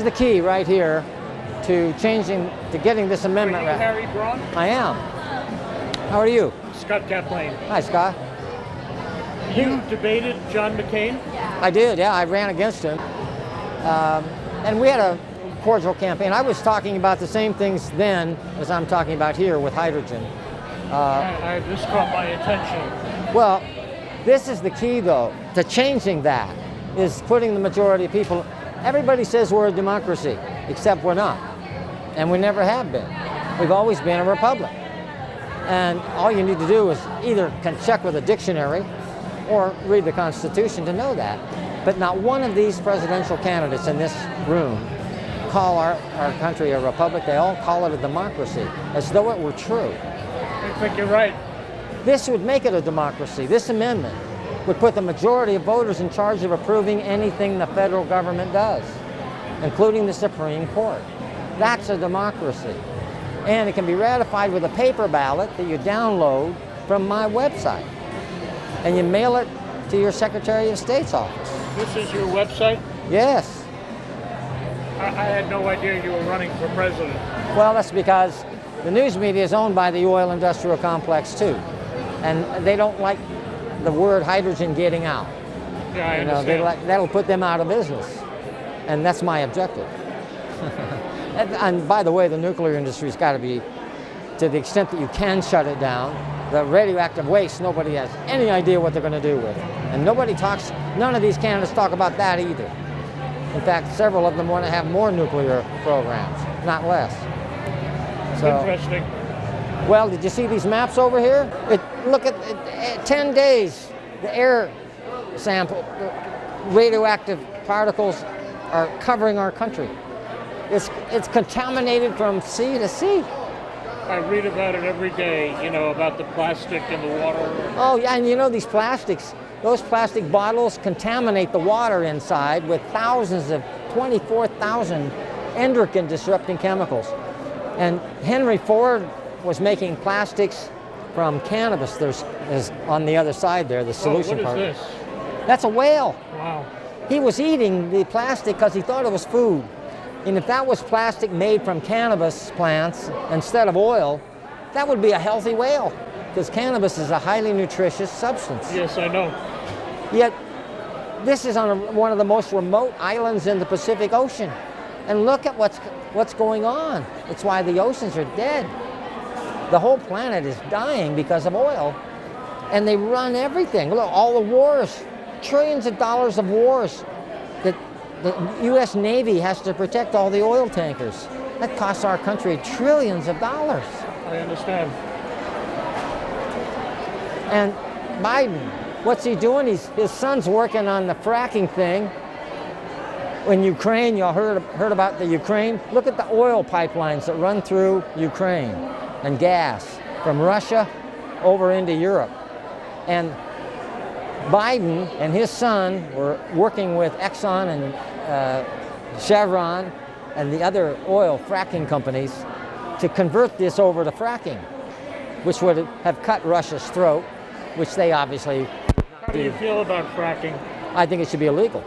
is the key right here to getting this amendment Are you right. Harry Braun? I am. How are you? Scott Kaplane. Hi, Scott. You debated John McCain? I did, yeah. I ran against him. And we had a cordial campaign. I was talking about the same things then as I'm talking about here with hydrogen. This caught my attention. Well, this is the key, though, to changing that, is putting the majority of people. Everybody says we're a democracy, except we're not. And we never have been. We've always been a republic. And all you need to do is either can check with a dictionary or read the Constitution to know that. But not one of these presidential candidates in this room call our country a republic. They all call it a democracy, as though it were true. I think you're right. This would make it a democracy. This amendment would put the majority of voters in charge of approving anything the federal government does, including the Supreme Court. That's a democracy. And it can be ratified with a paper ballot that you download from my website. And you mail it to your Secretary of State's office. This is your website? Yes. I had no idea you were running for president. Well, that's because the news media is owned by the oil industrial complex too. And they don't like the word hydrogen getting out. Yeah, I understand. That'll put them out of business. And that's my objective. And by the way, the nuclear industry's got to be, to the extent that you can shut it down, the radioactive waste, nobody has any idea what they're going to do with it. And none of these candidates talk about that either. In fact, several of them want to have more nuclear programs, not less. So, interesting. well, did you see these maps over here? Look at 10 days, the air sample, radioactive particles are covering our country. It's contaminated from sea to sea. I read about it every day, about the plastic in the water. Oh, yeah, and these plastics, those plastic bottles contaminate the water inside with thousands of 24,000 endocrine disrupting chemicals. And Henry Ford was making plastics from cannabis. There's on the other side there, the solution part. What is this? That's a whale. Wow. He was eating the plastic because he thought it was food. And if that was plastic made from cannabis plants instead of oil, that would be a healthy whale, because cannabis is a highly nutritious substance. Yes, I know. Yet, this is on one of the most remote islands in the Pacific Ocean. And look at what's going on. It's why the oceans are dead. The whole planet is dying because of oil. And they run everything. Look, all the wars, trillions of dollars of wars that the U.S. Navy has to protect all the oil tankers. That costs our country trillions of dollars. I understand. And Biden, what's he doing? His son's working on the fracking thing. In Ukraine, y'all heard about the Ukraine? Look at the oil pipelines that run through Ukraine and gas from Russia over into Europe. And Biden and his son were working with Exxon and Chevron and the other oil fracking companies to convert this over to fracking, which would have cut Russia's throat, which they obviously How do you feel about fracking? I think it should be illegal.